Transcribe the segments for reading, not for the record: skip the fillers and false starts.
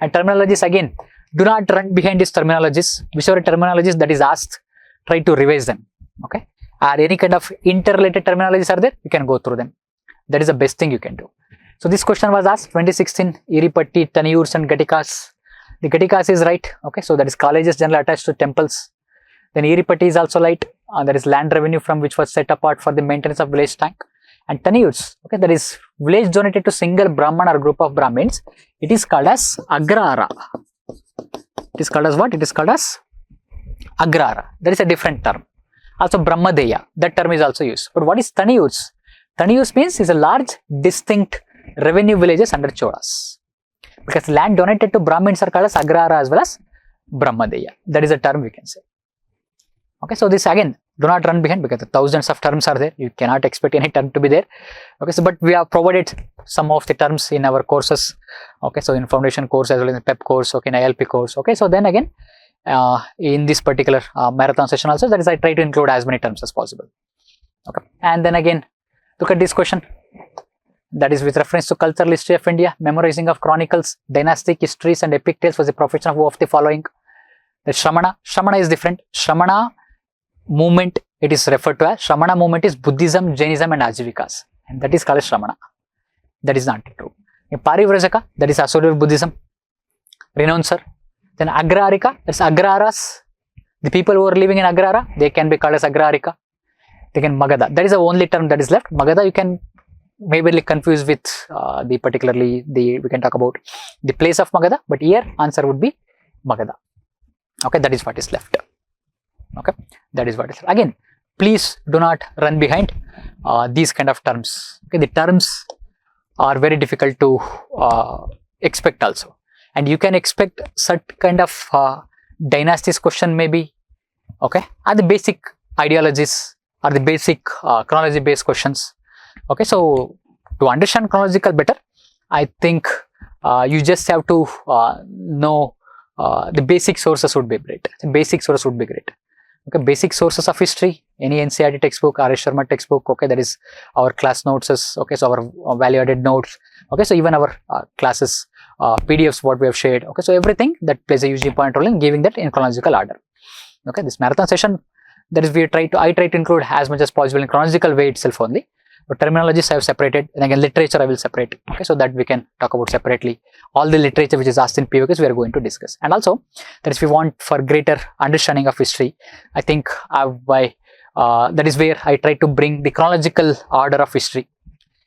And terminologies again, do not run behind these terminologies. Whichever terminologies that is asked, try to revise them. Okay. Or any kind of interrelated terminologies are there, you can go through them. That is the best thing you can do. So this question was asked 2016, Iripatti, Taniyurs and Gatikas. The Gatikas is right. Okay, so that is colleges generally attached to temples. Then Iripatti is also right. That is land revenue from which was set apart for the maintenance of village tank. And Taniyurs, okay, that is village donated to single Brahman or group of Brahmins. It is called as Agrara. It is called as what? It is called as Agrara. That is a different term. Also Brahmadeya, that term is also used. But what is Taniyurs? Taniyurs means is a large distinct revenue villages under Cholas. Because land donated to Brahmins are called as Agrara as well as Brahmadeya. That is a term we can say. Okay, so this again, do not run behind because thousands of terms are there. You cannot expect any term to be there. Okay, so but we have provided some of the terms in our courses. Okay, so in foundation course as well as in PEP course, okay, in ILP course. Okay, so then again, in this particular marathon session also, that is I try to include as many terms as possible. Okay, and then again, look at this question. That is with reference to cultural history of India, memorizing of chronicles, dynastic histories and epic tales was a profession of who of the following? The Shramana. Shramana is different. Shramana movement, it is referred to as Shramana movement is Buddhism, Jainism and Ajivikas, and that is called as Shramana. That is not true. In Parivrajaka, that is associated with Buddhism, renouncer. Then Agrarika, that's Agraras. The people who are living in Agrara, they can be called as Agrarika. They can Magadha. That is the only term that is left. Magadha you can maybe confuse with we can talk about the place of Magadha, but here answer would be Magadha. Okay, that is what is left. Okay, that is what is left. Again, please do not run behind these kind of terms. Okay, the terms are very difficult to expect also, and you can expect such kind of dynasties question maybe. Okay, are the basic ideologies, are the basic chronology based questions. Okay, so to understand chronological better, I think you just have to know the basic sources would be great. The basic source would be great. Okay, basic sources of history, any NCERT textbook, R.S. Sharma textbook, okay, that is our class notes, okay, so our value added notes, okay, so even our classes, PDFs what we have shared, okay, so everything that plays a huge important role in giving that in chronological order. Okay, this marathon session, that is I try to include as much as possible in chronological way itself only. But terminologies I have separated, and again literature I will separate. Okay, so that we can talk about separately. All the literature which is asked in POQs we are going to discuss. And also, that is we want for greater understanding of history. I think that is where I try to bring the chronological order of history.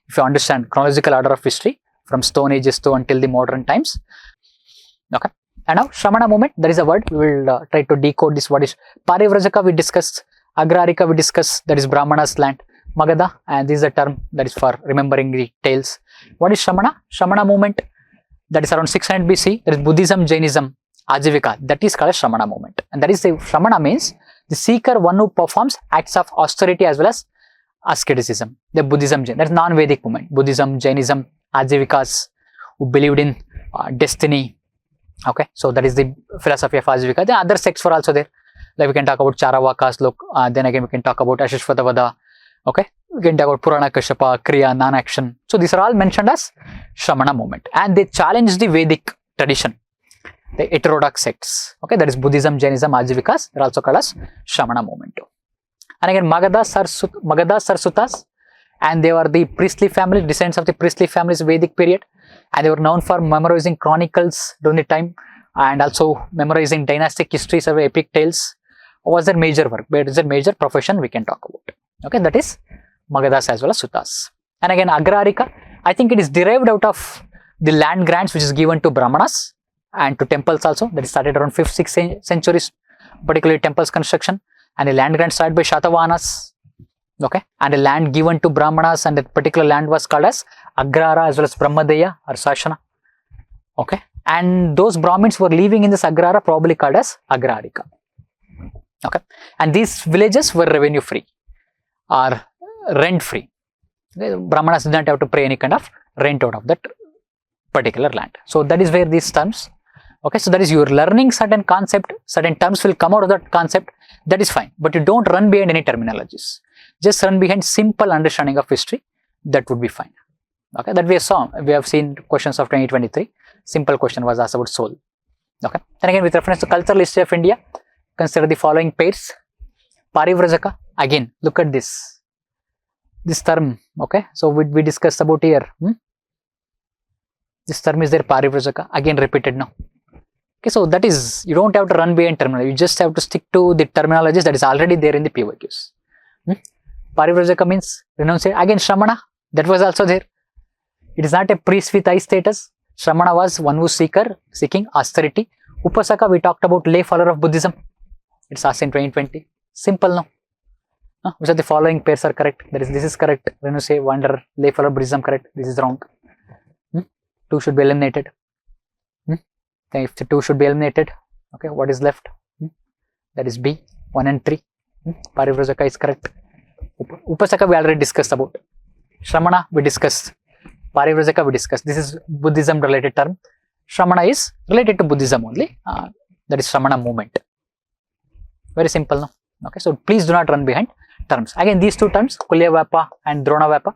If you understand chronological order of history from Stone Ages to until the modern times. Okay, and now Shramana movement, that is a word we will try to decode this. What is Parivrajaka we discussed, Agrarika we discussed, that is Brahmana's land. Magadha, and this is a term that is for remembering the tales. What is Shramana? Shramana movement, that is around 600 BC. There is Buddhism, Jainism, Ajivika. That is called Shramana movement. And that is the Shramana means the seeker, one who performs acts of austerity as well as asceticism. The Buddhism, that is non-Vedic movement. Buddhism, Jainism, Ajivikas, who believed in destiny. Okay, so that is the philosophy of Ajivika. The other sects were also there. Like we can talk about Charavakas, look, then again we can talk about Ashishvatavada. Okay, we can talk about Purana Kashyapa, Kriya, non-action. So these are all mentioned as Shramana movement, and they challenge the Vedic tradition, the heterodox sects. Okay, that is Buddhism, Jainism, Ajivikas. They are also called as Shramana movement. And again, Magadha Sarsutas, and they were the priestly family, descendants of the priestly families Vedic period, and they were known for memorizing chronicles during the time, and also memorizing dynastic histories of epic tales. Was their major work, but it is a major profession we can talk about. Okay, that is Magadhas as well as Sutas. And again, Agrarika, I think it is derived out of the land grants which is given to Brahmanas and to temples also. That is started around 5th, 6th centuries, particularly temples construction, and the land grant started by Shatavahanas. Okay, and the land given to Brahmanas, and that particular land was called as Agrara as well as Brahmadeya or Sashana. Okay, and those Brahmins were living in this Agrara probably called as Agrarika. Okay, and these villages were revenue free or rent free. Brahmanas did not have to pay any kind of rent out of that particular land. So that is where these terms, okay, so that is you are learning certain concept, certain terms will come out of that concept, that is fine, but you don't run behind any terminologies. Just run behind simple understanding of history, that would be fine. Okay, that we have seen questions of 2023. Simple question was asked about soul. Okay. Then again, with reference to cultural history of India, consider the following pairs. Parivrajaka. Again, look at this. This term. Okay. So we discussed about here. This term is there, Parivrajaka. Again, repeated now. Okay. So that is, you don't have to run behind terminology. You just have to stick to the terminologies that is already there in the PYQs. Parivrajaka means renunciate. Again, Shramana. That was also there. It is not a priest with high status. Shramana was one who seeking austerity. Upasaka, we talked about lay follower of Buddhism. It's asked in 2020. Simple now. Which of the following pairs are correct? This is correct. Renunciate, wanderer, lay follower of Buddhism correct. This is wrong. 2 should be eliminated. Then if the 2 should be eliminated, okay, what is left? That is B, 1 and 3. Parivrajaka is correct. Upasaka we already discussed about. Shramana we discussed. Parivrajaka we discussed. This is Buddhism related term. Shramana is related to Buddhism only. That is Shramana movement. Very simple now. Okay, so please do not run behind terms. Again, these 2 terms, Kulya Vapa and Drona Vapa.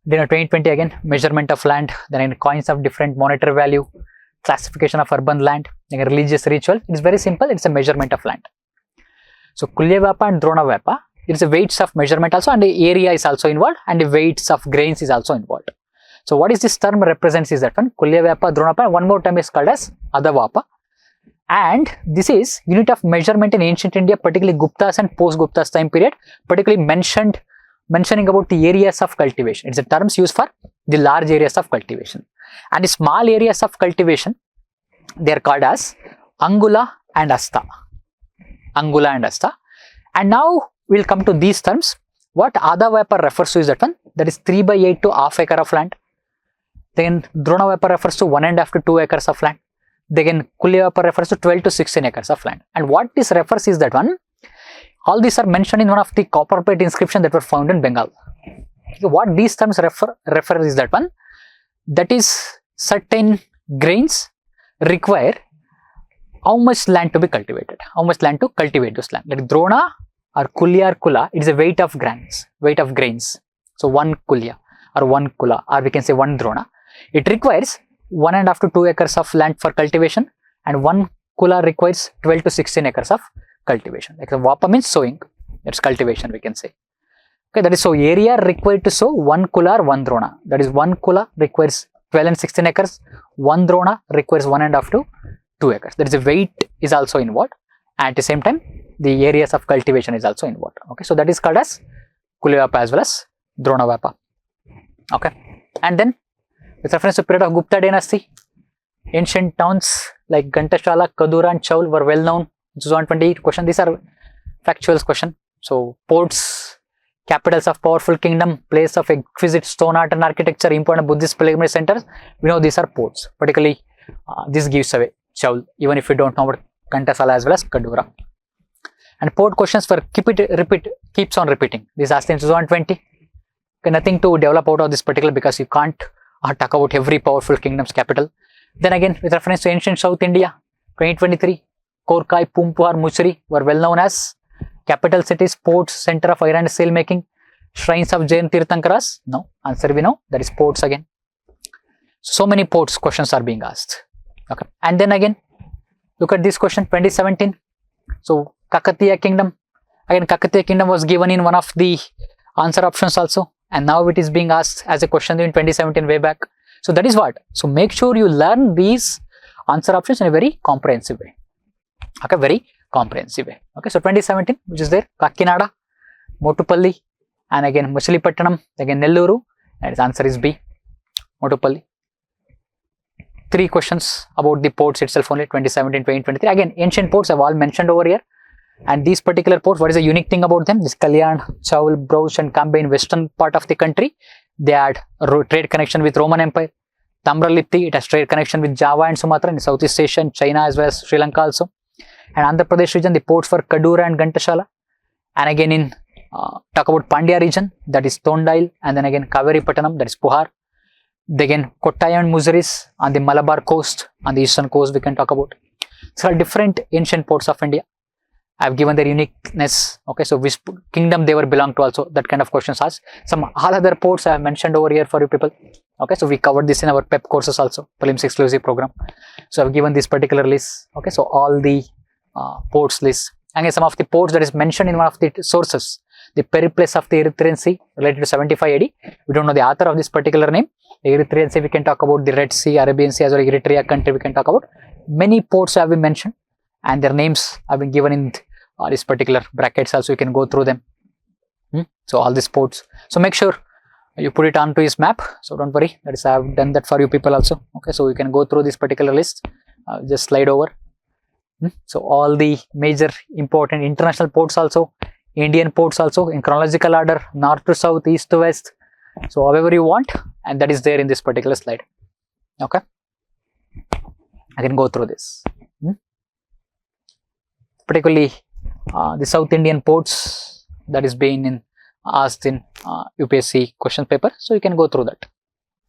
Then 2020 again, measurement of land. Then again, coins of different monetary value. Classification of urban land. Then religious ritual. It is very simple. It's a measurement of land. So Kulya Vapa and Drona Vapa. It is a weights of measurement also, and the area is also involved, and the weights of grains is also involved. So what is this term represents is that one, Kulya Vapa, Drona Vapa, one more term is called as Adavapa. And this is unit of measurement in ancient India, particularly Gupta's and post-Gupta's time period, particularly mentioning about the areas of cultivation. It's a terms used for the large areas of cultivation. And the small areas of cultivation, they are called as Angula and Asta. Angula and Asta. And now we'll come to these terms. What Adavapa refers to is that one, that is 3/8 to half acre of land. Then Drona Vapa refers to 1.5 to 2 acres of land. Then Kulya Vapa refers to 12 to 16 acres of land. And what this refers is that one, all these are mentioned in one of the copper plate inscriptions that were found in Bengal. What these terms refer is that one, that is certain grains require how much land to be cultivated, how much land to cultivate those land. Like Drona or Kulya or Kula, it is a weight of grains. So 1 Kulya or 1 Kula, or we can say 1 Drona. It requires 1.5 to 2 acres of land for cultivation, and 1 Kula requires 12 to 16 acres of cultivation. Like the Vapa means sowing, that's cultivation we can say. Okay, that is, so area required to sow 1 Kula or 1 Drona. That is 1 Kula requires 12 and 16 acres, 1 Drona requires 1.5 to 2 acres. That is, the weight is also involved, and at the same time the areas of cultivation is also involved. Okay, so that is called as Kulya Vapa as well as Drona Vapa. Okay, and then with reference to period of Gupta dynasty, ancient towns like Ghantashala, Kadura and Chaul were well known. This is 128 question. These are factual question. So ports, capitals of powerful kingdom, place of exquisite stone art and architecture, important Buddhist pilgrimage centers. We know these are ports. Particularly, this gives away Chaul, even if we don't know about Ghantashala as well as Kadura. And port questions for keeps on repeating. This asked in 2020. Okay, nothing to develop out of this particular because you can't talk about every powerful kingdom's capital. Then again, with reference to ancient South India, 2023, Korkai, Pumpuar, Muchri were well known as capital cities, ports, center of iron and steel making, shrines of Jain Tirthankaras. No, answer we know, that is ports again. So many ports questions are being asked. Okay, and then again, look at this question, 2017. So Kakatiya Kingdom. Again, Kakatiya Kingdom was given in one of the answer options also, and now it is being asked as a question in 2017 way back. So that is what. So make sure you learn these answer options in a very comprehensive way. Okay, very comprehensive way. Okay, so 2017, which is there, Kakinada, Motupalli, and again Machilipattanam, again Nelluru, and its answer is B, Motupalli. 3 questions about the ports itself only, 2017, 2023. Again, ancient ports have all mentioned over here. And these particular ports, what is the unique thing about them? This Kalyan, Chaul, Brouch and Kambay in western part of the country, they had trade connection with Roman Empire. Tamralipti, it has trade connection with Java and Sumatra in Southeast Asia and China as well as Sri Lanka also. And Andhra Pradesh region, the ports for Kadura and Ghantashala. And again in talk about Pandya region, that is Tondail, and then again Kaveri Pattanam, that is Puhar. Then again Kottayam and Muziris on the Malabar coast, on the eastern coast we can talk about. So different ancient ports of India. I have given their uniqueness. Okay, so which kingdom they were belong to also, that kind of questions asked. Some all other ports I have mentioned over here for you people. Okay, so we covered this in our PEP courses also, prelims exclusive program. So I've given this particular list. Okay, so all the ports list. Again, some of the ports that is mentioned in one of the sources, the Periplus of the Erythraean Sea related to 75 AD. We don't know the author of this particular name. The Erythraean Sea, we can talk about the Red Sea, Arabian Sea, as well as Eritrea country, we can talk about. Many ports have been mentioned and their names have been given in this particular brackets also, you can go through them. So all these ports. So make sure you put it onto his map. So don't worry, that is, I have done that for you people also. Okay, so you can go through this particular list. Just slide over. So all the major important international ports also, Indian ports also, in chronological order, north to south, east to west. So however you want, and that is there in this particular slide. Okay, I can go through this. Particularly the South Indian ports that is being asked in UPSC question paper. So you can go through that.